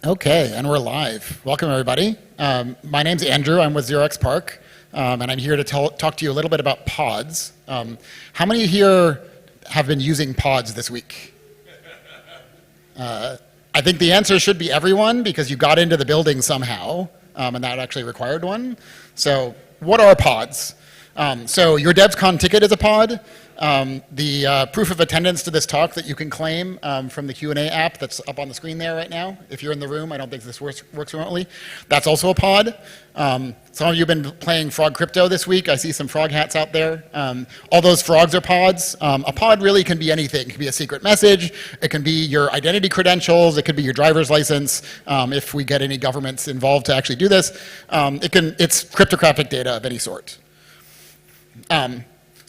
Okay, and we're live. Welcome, everybody. My name's Andrew. I'm with Xerox PARC, and I'm here to talk to you a little bit about pods. How many here have been using pods this week? I think the answer should be everyone, because you got into the building somehow, and that actually required one. So what are pods? So your Devcon ticket is a pod. The proof of attendance to this talk that you can claim from the Q&A app that's up on the screen there right now. If you're in the room, I don't think this works remotely. That's also a pod. Some of you have been playing Frog Crypto this week. I see some frog hats out there. All those frogs are pods. A pod really can be anything. It can be a secret message. It can be your identity credentials. It could be your driver's license, if we get any governments involved to actually do this. It's cryptographic data of any sort.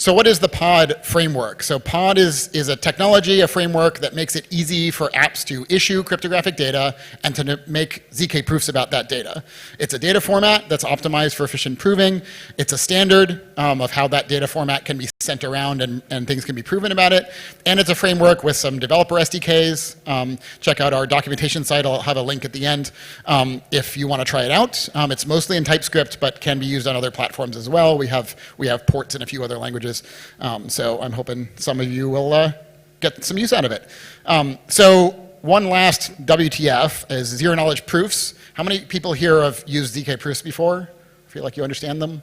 So what is the pod framework? So pod is a technology, a framework that makes it easy for apps to issue cryptographic data and to make ZK proofs about that data. It's a data format that's optimized for efficient proving. It's a standard of how that data format can be sent around and things can be proven about it. And it's a framework with some developer SDKs. Check out our documentation site. I'll have a link at the end if you want to try it out. It's mostly in TypeScript, but can be used on other platforms as well. We have ports in a few other languages. So I'm hoping some of you will get some use out of it. So one last WTF is zero knowledge proofs. How many people here have used ZK proofs before? Feel like you understand them?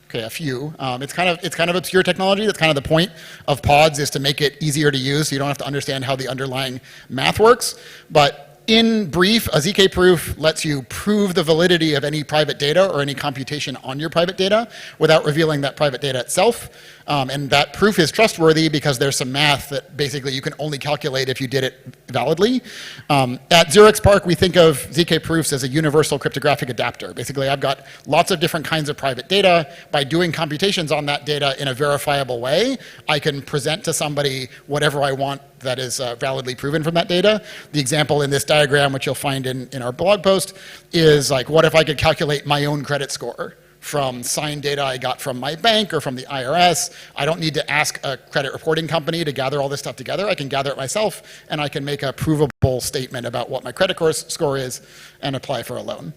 Okay, a few. It's kind of obscure technology. That's kind of the point of pods, is to make it easier to use so you don't have to understand how the underlying math works. But in brief, a ZK proof lets you prove the validity of any private data or any computation on your private data without revealing that private data itself. And that proof is trustworthy because there's some math that basically you can only calculate if you did it validly. At Xerox PARC, we think of ZK proofs as a universal cryptographic adapter. Basically, I've got lots of different kinds of private data. By doing computations on that data in a verifiable way, I can present to somebody whatever I want that is validly proven from that data. The example in this diagram, which you'll find in our blog post, is like, what if I could calculate my own credit score from signed data I got from my bank or from the IRS? I don't need to ask a credit reporting company to gather all this stuff together. I can gather it myself, and I can make a provable statement about what my credit score is and apply for a loan.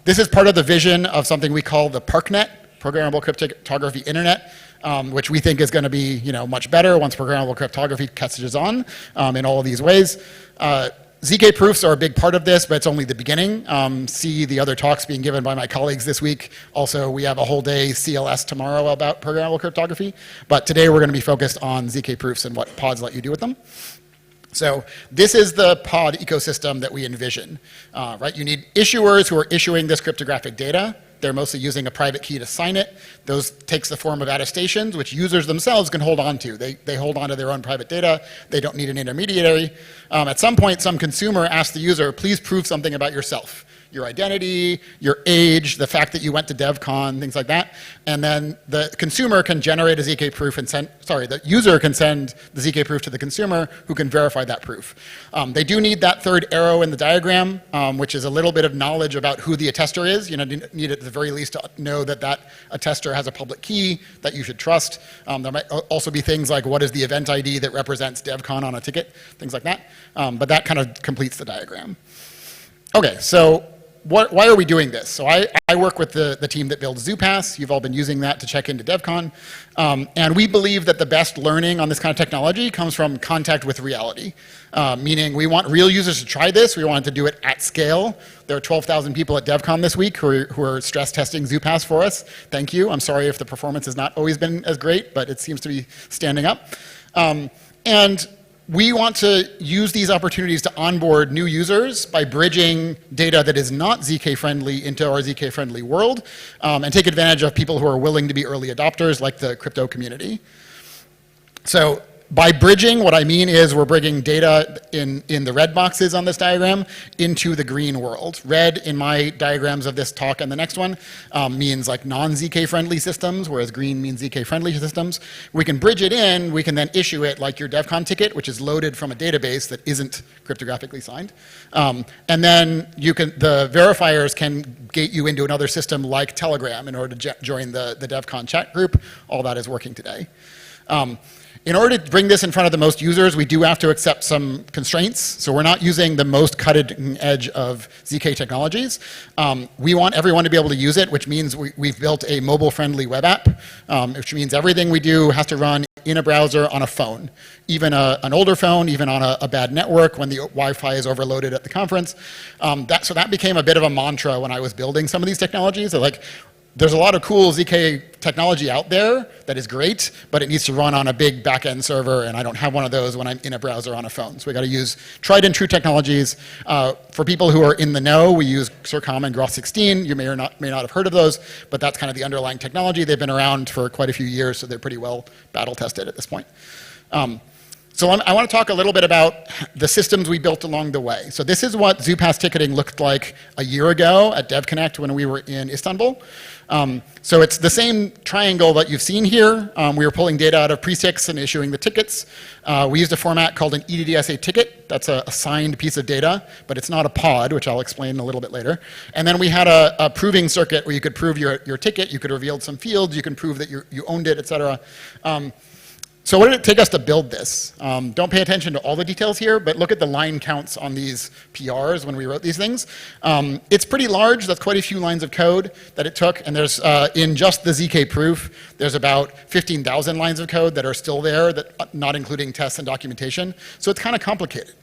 This is part of the vision of something we call the PARCnet, Programmable Cryptography Internet, which we think is going to be much better once programmable cryptography catches on in all of these ways. ZK proofs are a big part of this, but it's only the beginning. See the other talks being given by my colleagues this week. Also, we have a whole day CLS tomorrow about programmable cryptography. But today we're going to be focused on ZK proofs and what pods let you do with them. So this is the pod ecosystem that we envision. Right? You need issuers who are issuing this cryptographic data. They're mostly using a private key to sign it. Those takes the form of attestations, which users themselves can hold on to. They hold on to their own private data. They don't need an intermediary. At some point, some consumer asks the user, please prove something about yourself. Your identity, your age, the fact that you went to Devcon, things like that. And then the consumer can generate a ZK proof and the user can send the ZK proof to the consumer, who can verify that proof. They do need that third arrow in the diagram, which is a little bit of knowledge about who the attester is. You need at the very least to know that that attester has a public key that you should trust. There might also be things like, what is the event ID that represents Devcon on a ticket, things like that. But that kind of completes the diagram. Okay, so why are we doing this? So I work with the team that builds Zupass. You've all been using that to check into Devcon. And we believe that the best learning on this kind of technology comes from contact with reality. Meaning we want real users to try this. We want to do it at scale. There are 12,000 people at Devcon this week who are stress testing Zupass for us. Thank you. I'm sorry if the performance has not always been as great, but it seems to be standing up. And we want to use these opportunities to onboard new users by bridging data that is not ZK-friendly into our ZK-friendly world, and take advantage of people who are willing to be early adopters, like the crypto community. So by bridging, what I mean is we're bringing data in the red boxes on this diagram into the green world. Red in my diagrams of this talk and the next one means like non-ZK friendly systems, whereas green means ZK friendly systems. We can bridge it in, we can then issue it like your Devcon ticket, which is loaded from a database that isn't cryptographically signed. And then the verifiers can gate you into another system like Telegram in order to join the Devcon chat group. All that is working today. In order to bring this in front of the most users, we do have to accept some constraints. So we're not using the most cutting edge of ZK technologies. We want everyone to be able to use it, which means we've built a mobile-friendly web app, which means everything we do has to run in a browser on a phone, even an older phone, even on a bad network when the Wi-Fi is overloaded at the conference. So that became a bit of a mantra when I was building some of these technologies. So like, there's a lot of cool ZK technology out there that is great, but it needs to run on a big back-end server, and I don't have one of those when I'm in a browser on a phone. So we got to use tried and true technologies. For people who are in the know, we use Circom and Groth16. You may or may not have heard of those, but that's kind of the underlying technology. They've been around for quite a few years, so they're pretty well battle-tested at this point. So I want to talk a little bit about the systems we built along the way. So this is what Zupass ticketing looked like a year ago at DevConnect when we were in Istanbul. So it's the same triangle that you've seen here. We were pulling data out of pre-six and issuing the tickets. We used a format called an EDDSA ticket. That's a signed piece of data, but it's not a pod, which I'll explain a little bit later. And then we had a proving circuit where you could prove your ticket. You could reveal some fields. You can prove that you owned it, et cetera. So what did it take us to build this? Don't pay attention to all the details here, but look at the line counts on these PRs when we wrote these things. It's pretty large. That's quite a few lines of code that it took. And there's, in just the ZK proof, there's about 15,000 lines of code that are still there, that, not including tests and documentation. So it's kind of complicated.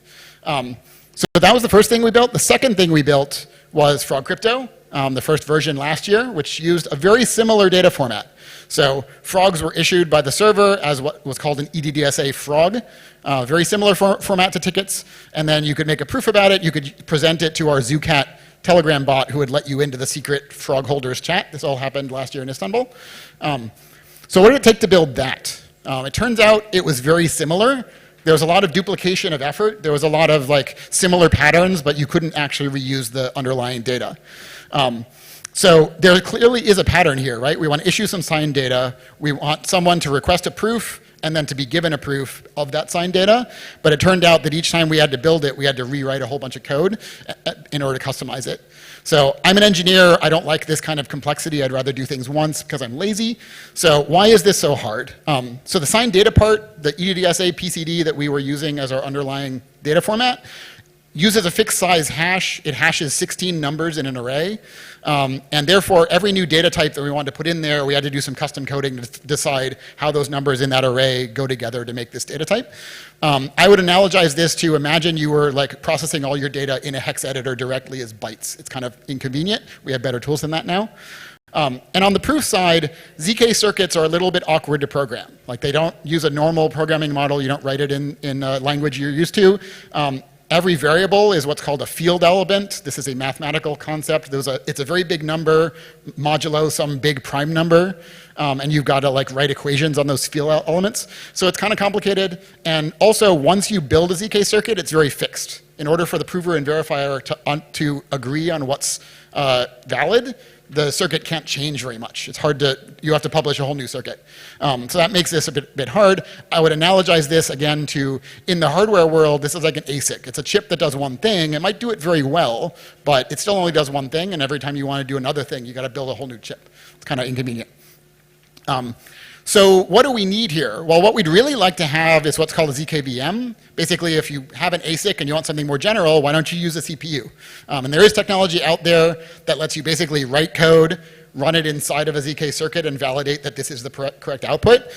So that was the first thing we built. The second thing we built was Frog Crypto, the first version last year, which used a very similar data format. So frogs were issued by the server as what was called an EDDSA frog, very similar format to tickets. And then you could make a proof about it. You could present it to our Zucat Telegram bot who would let you into the secret frog holders chat. This all happened last year in Istanbul. So what did it take to build that? It turns out it was very similar. There was a lot of duplication of effort. There was a lot of like similar patterns, but you couldn't actually reuse the underlying data. So there clearly is a pattern here, right? We want to issue some signed data. We want someone to request a proof and then to be given a proof of that signed data. But it turned out that each time we had to build it, we had to rewrite a whole bunch of code in order to customize it. So I'm an engineer. I don't like this kind of complexity. I'd rather do things once because I'm lazy. So why is this so hard? So the signed data part, the EDDSA PCD that we were using as our underlying data format, uses a fixed size hash. It hashes 16 numbers in an array. And therefore, every new data type that we wanted to put in there, we had to do some custom coding to decide how those numbers in that array go together to make this data type. I would analogize this to imagine you were like processing all your data in a hex editor directly as bytes. It's kind of inconvenient. We have better tools than that now. And on the proof side, ZK circuits are a little bit awkward to program. Like they don't use a normal programming model. You don't write it in a language you're used to. Every variable is what's called a field element. This is a mathematical concept. It's a very big number modulo some big prime number. And you've got to like write equations on those field elements. So it's kind of complicated. And also, once you build a ZK circuit, it's very fixed. In order for the prover and verifier to agree on what's valid, the circuit can't change very much. It's hard to, you have to publish a whole new circuit. So that makes this a bit hard. I would analogize this again to, in the hardware world, this is like an ASIC. It's a chip that does one thing. It might do it very well, but it still only does one thing, and every time you want to do another thing, you got to build a whole new chip. It's kind of inconvenient. So what do we need here? Well, what we'd really like to have is what's called a ZKVM. Basically, if you have an ASIC and you want something more general, why don't you use a CPU? And there is technology out there that lets you basically write code, run it inside of a ZK circuit, and validate that this is the correct output.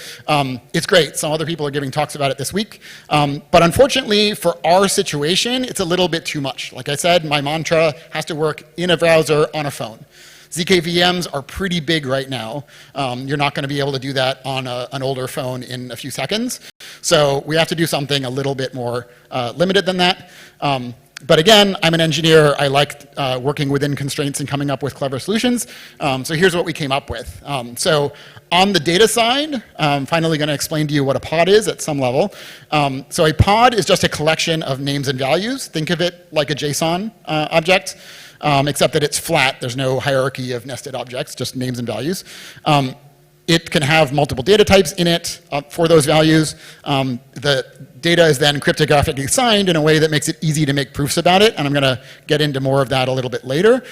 It's great. Some other people are giving talks about it this week. But unfortunately, for our situation, it's a little bit too much. Like I said, my mantra has to work in a browser on a phone. ZK VMs are pretty big right now. You're not going to be able to do that on an older phone in a few seconds. So we have to do something a little bit more limited than that. But again, I'm an engineer. I like working within constraints and coming up with clever solutions. So here's what we came up with. So on the data side, I'm finally going to explain to you what a pod is at some level. So a pod is just a collection of names and values. Think of it like a JSON object. Except that it's flat. There's no hierarchy of nested objects, just names and values. It can have multiple data types in it for those values. The data is then cryptographically signed in a way that makes it easy to make proofs about it, and I'm going to get into more of that a little bit later.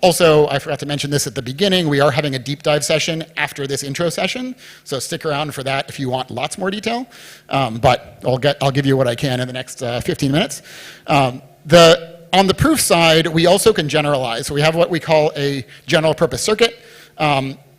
Also, I forgot to mention this at the beginning, we are having a deep dive session after this intro session, so stick around for that if you want lots more detail, but I'll give you what I can in the next 15 minutes. On the proof side, we also can generalize. So we have what we call a general purpose circuit,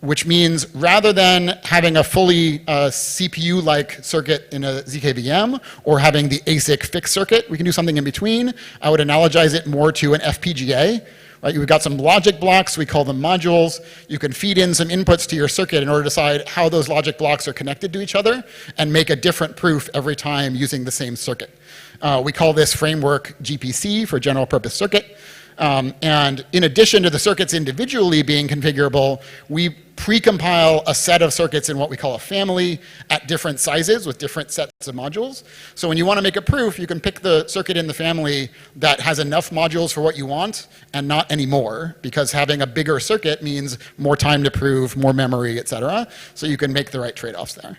which means rather than having a fully CPU-like circuit in a ZKVM or having the ASIC fixed circuit, we can do something in between. I would analogize it more to an FPGA. Right? You've got some logic blocks, we call them modules. You can feed in some inputs to your circuit in order to decide how those logic blocks are connected to each other and make a different proof every time using the same circuit. We call this framework GPC for general purpose circuit. And in addition to the circuits individually being configurable, we precompile a set of circuits in what we call a family at different sizes with different sets of modules. So when you want to make a proof, you can pick the circuit in the family that has enough modules for what you want and not any more, because having a bigger circuit means more time to prove, more memory, et cetera. So you can make the right trade-offs there.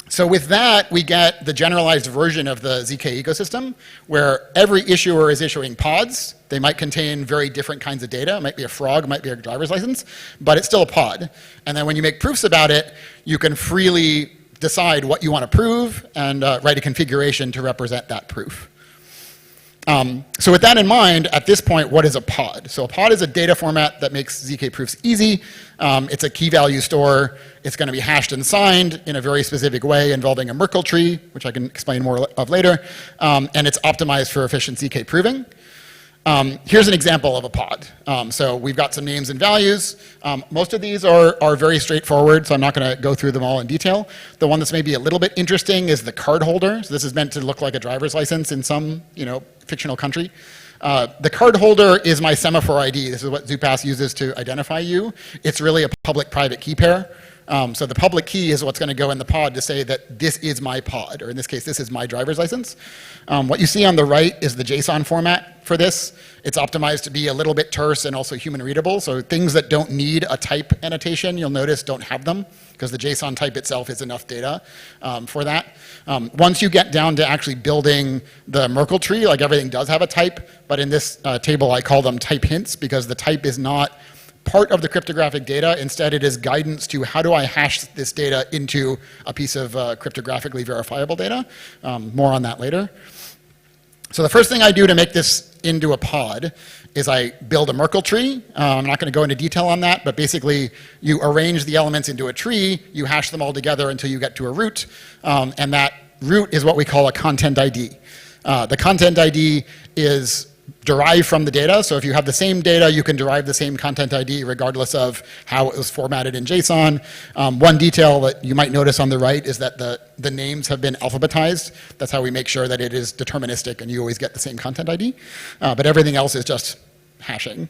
So with that, we get the generalized version of the ZK ecosystem, where every issuer is issuing pods. They might contain very different kinds of data. It might be a frog, it might be a driver's license, but it's still a pod. And then when you make proofs about it, you can freely decide what you want to prove and write a configuration to represent that proof. So with that in mind, at this point, what is a pod? So a pod is a data format that makes ZK proofs easy. It's a key value store. It's going to be hashed and signed in a very specific way involving a Merkle tree, which I can explain more of later. And it's optimized for efficient ZK proving. Here's an example of a pod. So we've got some names and values. Most of these are very straightforward, so I'm not going to go through them all in detail. The one that's maybe a little bit interesting is the card holder. So this is meant to look like a driver's license in some, fictional country. The card holder is my semaphore ID. This is what Zupass uses to identify you. It's really a public-private key pair. So the public key is what's going to go in the pod to say that this is my pod, or in this case, this is my driver's license. What you see on the right is the JSON format for this. It's optimized to be a little bit terse and also human readable. So things that don't need a type annotation, you'll notice, don't have them, because the JSON type itself is enough data for that. Once you get down to actually building the Merkle tree, like everything does have a type, but in this table I call them type hints, because the type is not part of the cryptographic data. Instead, it is guidance to how do I hash this data into a piece of cryptographically verifiable data. More on that later. So the first thing I do to make this into a pod is I build a Merkle tree. I'm not going to go into detail on that, but basically you arrange the elements into a tree, you hash them all together until you get to a root, and that root is what we call a content ID. The content ID is derived from the data. So if you have the same data, you can derive the same content ID regardless of how it was formatted in JSON. One detail that you might notice on the right is that the names have been alphabetized. That's how we make sure that it is deterministic and you always get the same content ID. But everything else is just hashing.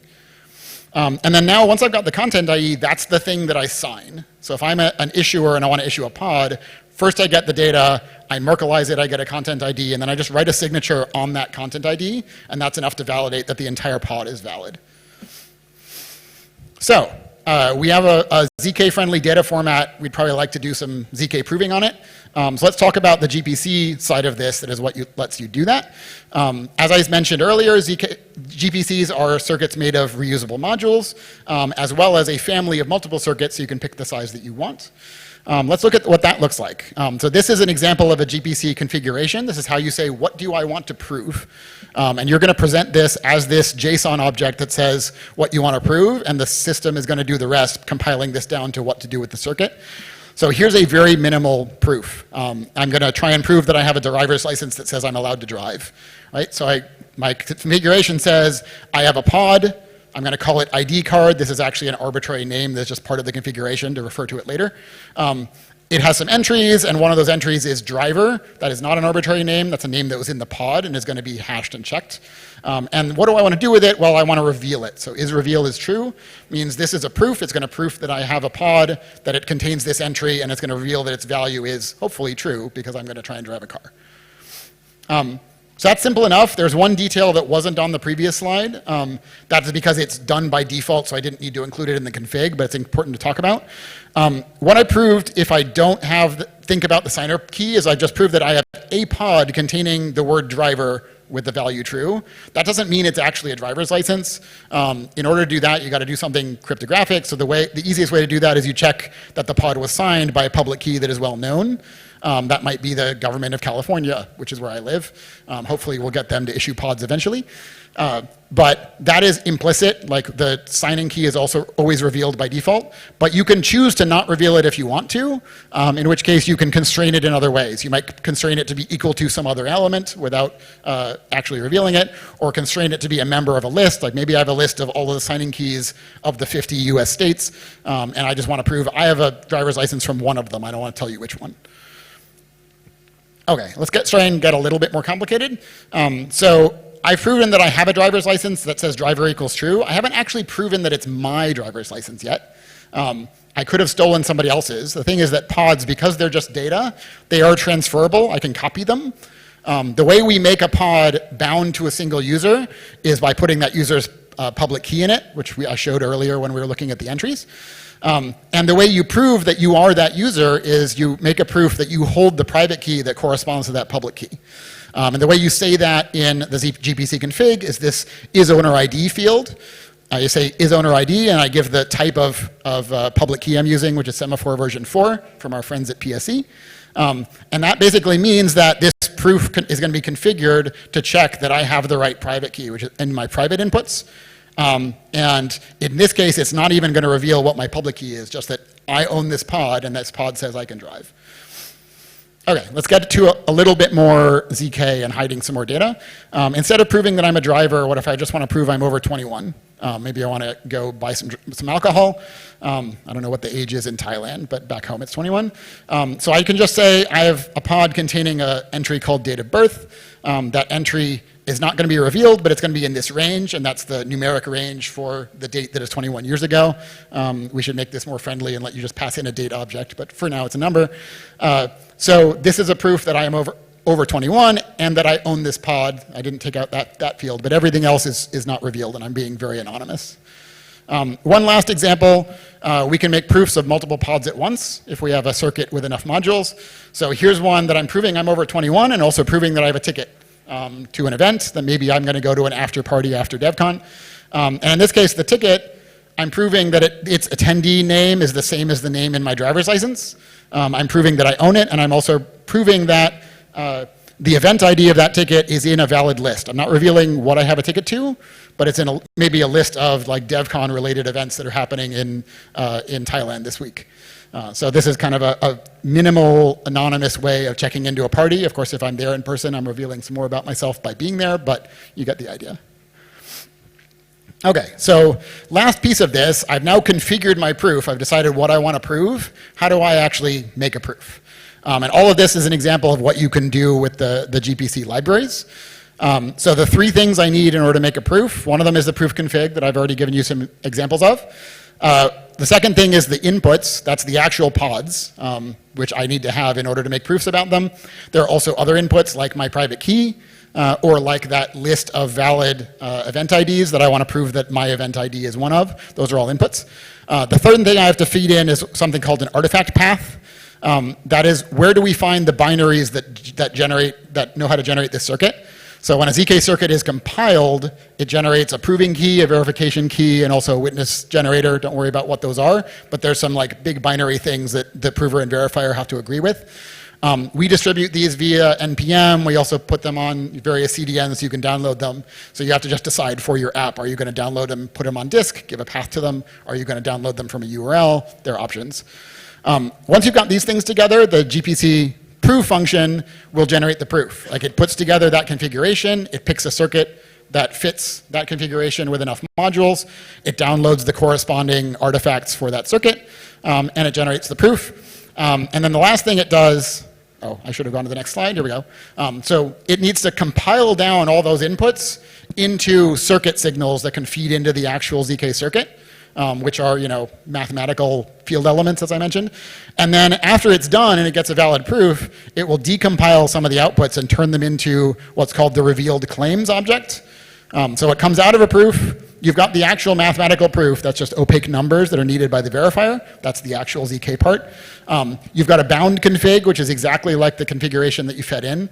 And then now, once I've got the content ID, that's the thing that I sign. So if I'm an issuer and I want to issue a pod, first I get the data, I Merkleize it, I get a content ID, and then I just write a signature on that content ID, and that's enough to validate that the entire pod is valid. So we have a ZK-friendly data format. We'd probably like to do some ZK proving on it. So let's talk about the GPC side of this. That is what lets you do that. As I mentioned earlier, GPCs are circuits made of reusable modules, as well as a family of multiple circuits, so you can pick the size that you want. Let's look at what that looks like. So this is an example of a GPC configuration. This is how you say, what do I want to prove? And you're going to present this as this JSON object that says what you want to prove, and the system is going to do the rest, compiling this down to what to do with the circuit. So here's a very minimal proof. I'm going to try and prove that I have a driver's license that says I'm allowed to drive. Right? So my configuration says I have a pod. I'm going to call it ID card. This is actually an arbitrary name that's just part of the configuration to refer to it later. It has some entries, and one of those entries is driver. That is not an arbitrary name. That's a name that was in the pod and is going to be hashed and checked. And what do I want to do with it? Well, I want to reveal it. So isReveal is true, means this is a proof. It's going to proof that I have a pod, that it contains this entry, and it's going to reveal that its value is hopefully true because I'm going to try and drive a car. So that's simple enough. There's one detail that wasn't on the previous slide. That's because it's done by default, so I didn't need to include it in the config, but it's important to talk about. What I proved, if I don't think about the signer key, is I just proved that I have a pod containing the word driver with the value true. That doesn't mean it's actually a driver's license. In order to do that, you got to do something cryptographic. So the easiest way to do that is you check that the pod was signed by a public key that is well known. That might be the government of California, which is where I live. Hopefully we'll get them to issue pods eventually. But that is implicit, like the signing key is also always revealed by default, but you can choose to not reveal it if you want to, in which case you can constrain it in other ways. You might constrain it to be equal to some other element without actually revealing it, or constrain it to be a member of a list, like maybe I have a list of all of the signing keys of the 50 US states, and I just want to prove I have a driver's license from one of them. I don't want to tell you which one. Okay, let's try and get a little bit more complicated. So I've proven that I have a driver's license that says driver equals true. I haven't actually proven that it's my driver's license yet. I could have stolen somebody else's. The thing is that pods, because they're just data, they are transferable. I can copy them. The way we make a pod bound to a single user is by putting that user's public key in it, which I showed earlier when we were looking at the entries. And the way you prove that you are that user is you make a proof that you hold the private key that corresponds to that public key. And the way you say that in the GPC config is this isOwnerID field. You say isOwnerID, and I give the type of public key I'm using, which is semaphore version 4 from our friends at PSE. And that basically means that this proof is going to be configured to check that I have the right private key, which is in my private inputs. And in this case, it's not even going to reveal what my public key is, just that I own this pod, and this pod says I can drive. Okay, let's get to a little bit more ZK and hiding some more data. Instead of proving that I'm a driver, what if I just want to prove I'm over 21? Maybe I want to go buy some alcohol. I don't know what the age is in Thailand, but back home it's 21. So I can just say I have a pod containing an entry called date of birth. That entry is not going to be revealed, but it's going to be in this range, and that's the numeric range for the date that is 21 years ago. We should make this more friendly and let you just pass in a date object, but for now it's a number. So this is a proof that I am over 21 and that I own this pod. I didn't take out that field, but everything else is not revealed, and I'm being very anonymous. One last example, we can make proofs of multiple pods at once if we have a circuit with enough modules. So here's one that I'm proving I'm over 21 and also proving that I have a ticket to an event, that maybe I'm going to go to an after party after Devcon. And in this case, the ticket, I'm proving that its attendee name is the same as the name in my driver's license. I'm proving that I own it, and I'm also proving that the event ID of that ticket is in a valid list. I'm not revealing what I have a ticket to, but it's in maybe a list of like Devcon related events that are happening in Thailand this week. So this is kind of a minimal anonymous way of checking into a party. Of course, if I'm there in person, I'm revealing some more about myself by being there, but you get the idea. Okay, so last piece of this, I've now configured my proof. I've decided what I want to prove. How do I actually make a proof? And all of this is an example of what you can do with the GPC libraries. So the three things I need in order to make a proof, one of them is the proof config that I've already given you some examples of. The second thing is the inputs, that's the actual pods, which I need to have in order to make proofs about them. There are also other inputs like my private key, or like that list of valid event IDs that I want to prove that my event ID is one of. Those are all inputs. The third thing I have to feed in is something called an artifact path. That is, where do we find the binaries that know how to generate this circuit? So when a ZK circuit is compiled, it generates a proving key, a verification key, and also a witness generator. Don't worry about what those are, but there's some like big binary things that the prover and verifier have to agree with. We distribute these via NPM. We also put them on various CDNs so you can download them. So you have to just decide for your app, are you going to download them, put them on disk, give a path to them? Are you going to download them from a URL? There are options. Once you've got these things together, the GPC proof function will generate the proof. Like it puts together that configuration, it picks a circuit that fits that configuration with enough modules, it downloads the corresponding artifacts for that circuit, and it generates the proof. And then the last thing it does, oh, I should have gone to the next slide, here we go. So it needs to compile down all those inputs into circuit signals that can feed into the actual ZK circuit. which are, mathematical field elements, as I mentioned. And then after it's done and it gets a valid proof, it will decompile some of the outputs and turn them into what's called the revealed claims object. So it comes out of a proof. You've got the actual mathematical proof. That's just opaque numbers that are needed by the verifier. That's the actual ZK part. You've got a bound config, which is exactly like the configuration that you fed in,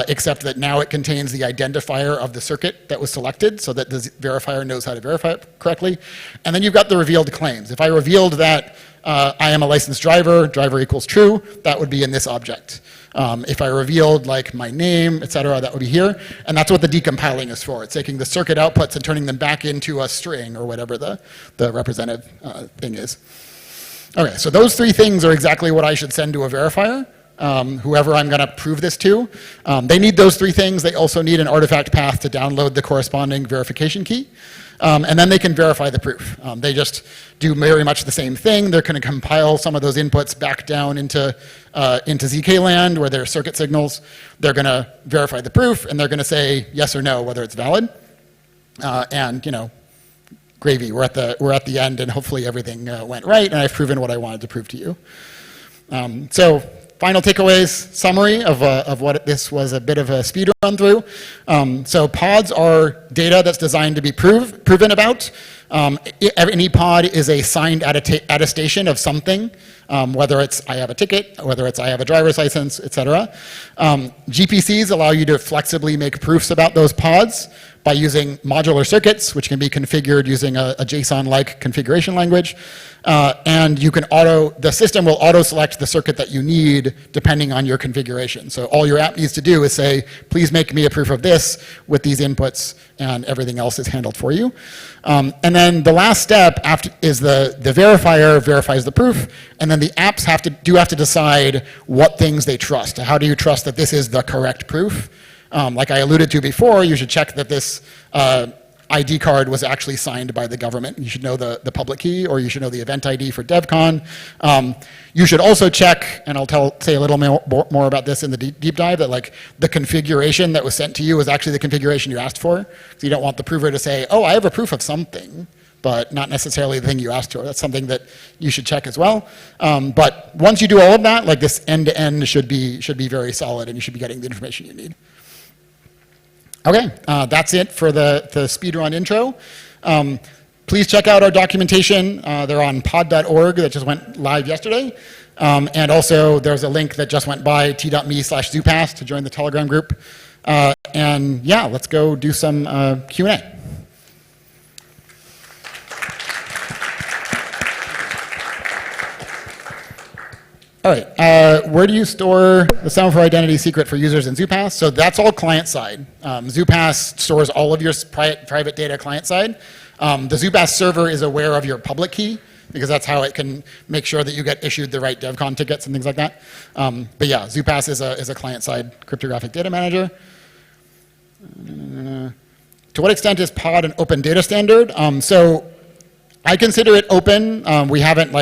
except that now it contains the identifier of the circuit that was selected so that the verifier knows how to verify it correctly. And then you've got the revealed claims. If I revealed that I am a licensed driver, driver equals true, that would be in this object. If I revealed like my name, etc., that would be here. And that's what the decompiling is for. It's taking the circuit outputs and turning them back into a string or whatever the representative thing is. Okay, so those three things are exactly what I should send to a verifier, whoever I'm going to prove this to. They need those three things. They also need an artifact path to download the corresponding verification key. And then they can verify the proof. They just do very much the same thing. They're going to compile some of those inputs back down into ZK land where there are circuit signals. They're going to verify the proof, and they're going to say yes or no whether it's valid. And gravy. We're at the end, and hopefully everything went right, and I've proven what I wanted to prove to you. So final takeaways, summary of what this was a bit of a speed run through. So pods are data that's designed to be proven about. Any pod is a signed attestation of something, whether it's I have a ticket, whether it's I have a driver's license, etc. GPCs allow you to flexibly make proofs about those pods by using modular circuits, which can be configured using a JSON-like configuration language. And the system will auto-select the circuit that you need depending on your configuration. So all your app needs to do is say, please make me a proof of this with these inputs, and everything else is handled for you. And then the last step is the verifier verifies the proof, and then the apps have to decide what things they trust. How do you trust that this is the correct proof? Like I alluded to before, you should check that this ID card was actually signed by the government. You should know the public key, or you should know the event ID for Devcon. You should also check, and I'll say a little more about this in the deep dive, that like the configuration that was sent to you was actually the configuration you asked for. So you don't want the prover to say, oh, I have a proof of something, but not necessarily the thing you asked for. That's something that you should check as well. But once you do all of that, like this end-to-end should be very solid, and you should be getting the information you need. Okay, that's it for the speedrun intro. Please check out our documentation. They're on pod.org that just went live yesterday. And also there's a link that just went by, t.me/Zupass to join the Telegram group. And yeah, let's go do some Q&A. All right, where do you store the semaphore identity secret for users in Zupass? So that's all client-side. Zupass stores all of your private data client-side. The Zupass server is aware of your public key, because that's how it can make sure that you get issued the right Devcon tickets and things like that. But yeah, Zupass is a client-side cryptographic data manager. To what extent is POD an open data standard? So I consider it open. We haven't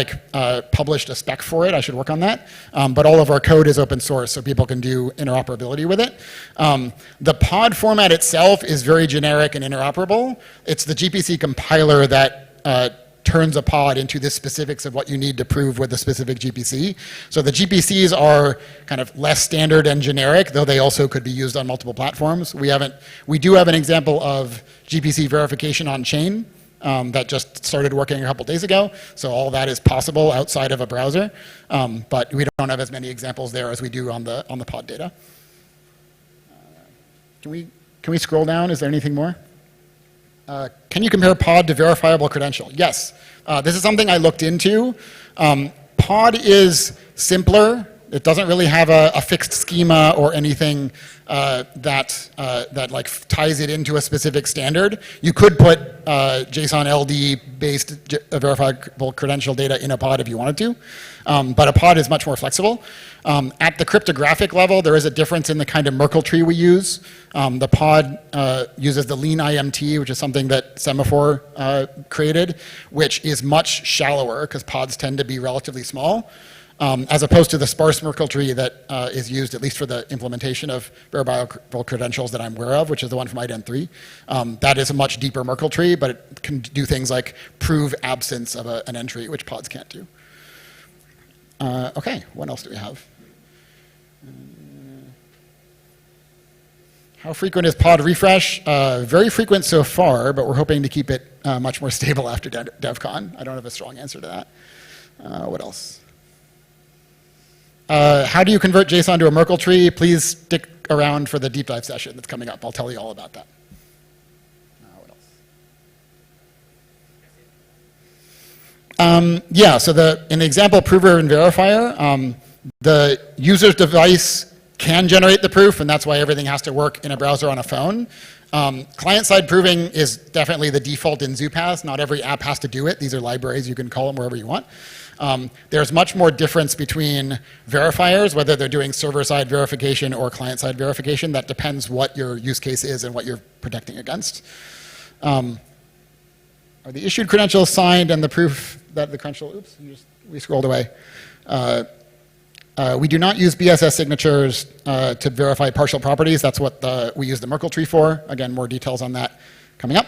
published a spec for it. I should work on that. But all of our code is open source, so people can do interoperability with it. The pod format itself is very generic and interoperable. It's the GPC compiler that turns a pod into the specifics of what you need to prove with a specific GPC. So the GPCs are kind of less standard and generic, though they also could be used on multiple platforms. We do have an example of GPC verification on chain. That just started working a couple days ago. So all that is possible outside of a browser. But we don't have as many examples there as we do on the pod data. Can we scroll down? Is there anything more? Can you compare pod to verifiable credential? Yes. This is something I looked into. Pod is simpler. It doesn't really have a fixed schema or anything that ties it into a specific standard. You could put JSON LD based verifiable credential data in a pod if you wanted to, but a pod is much more flexible. At the cryptographic level, there is a difference in the kind of Merkle tree we use. The pod uses the lean IMT, which is something that Semaphore created, which is much shallower because pods tend to be relatively small. As opposed to the sparse Merkle tree that is used, at least for the implementation of verifiable credentials that I'm aware of, which is the one from IDEN 3. That is a much deeper Merkle tree, but it can do things like prove absence of an entry, which pods can't do. Okay, what else do we have? How frequent is pod refresh? Very frequent so far, but we're hoping to keep it much more stable after Devcon. I don't have a strong answer to that. What else? How do you convert JSON to a Merkle tree? Please stick around for the deep dive session that's coming up. I'll tell you all about that. What else? Yeah, so in the example prover and verifier, the user's device can generate the proof, and that's why everything has to work in a browser on a phone. Client-side proving is definitely the default in Zupass. Not every app has to do it. These are libraries. You can call them wherever you want. There's much more difference between verifiers, whether they're doing server-side verification or client-side verification. That depends what your use case is and what you're protecting against. Are the issued credentials signed and the proof that the credential, oops, we scrolled away. We do not use BSS signatures to verify partial properties. That's what we use the Merkle tree for. Again, more details on that coming up.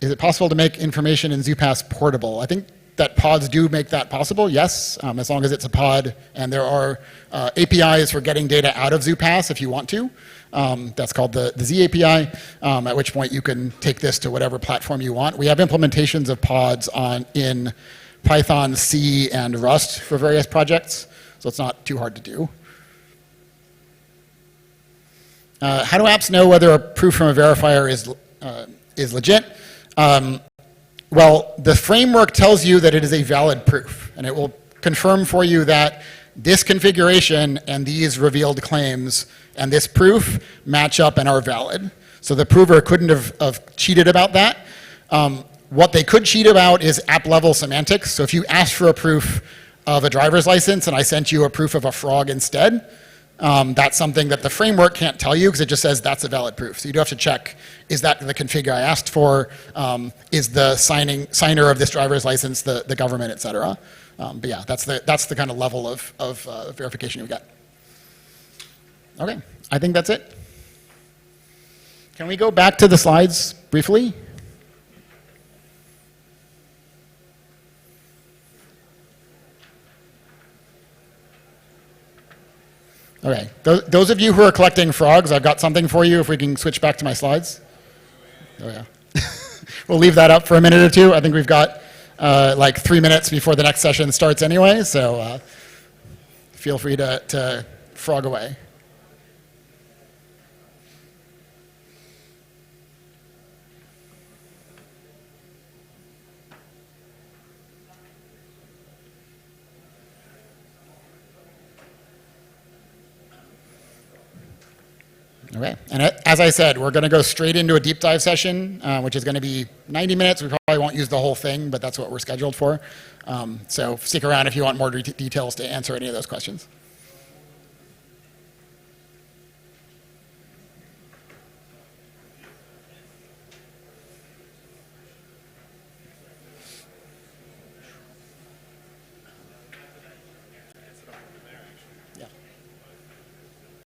Is it possible to make information in Zupass portable? I think that pods do make that possible, yes, as long as it's a pod. And there are APIs for getting data out of Zupass if you want to. That's called the Z API, at which point you can take this to whatever platform you want. We have implementations of pods in Python, C, and Rust for various projects, so it's not too hard to do. How do apps know whether a proof from a verifier is legit? Well, the framework tells you that it is a valid proof, and it will confirm for you that this configuration and these revealed claims and this proof match up and are valid. So the prover couldn't have cheated about that. What they could cheat about is app-level semantics. So if you asked for a proof of a driver's license and I sent you a proof of a frog instead, that's something that the framework can't tell you because it just says that's a valid proof. So you do have to check, is that the config I asked for? Is the signer of this driver's license the government, et cetera? But yeah, that's the kind of level of verification you get. Okay, I think that's it. Can we go back to the slides briefly? Okay, those of you who are collecting frogs, I've got something for you if we can switch back to my slides. Oh yeah. We'll leave that up for a minute or two. I think we've got like 3 minutes before the next session starts anyway, so feel free to frog away. Okay, and as I said, we're going to go straight into a deep dive session, which is going to be 90 minutes. We probably won't use the whole thing, but that's what we're scheduled for. So stick around if you want more details to answer any of those questions.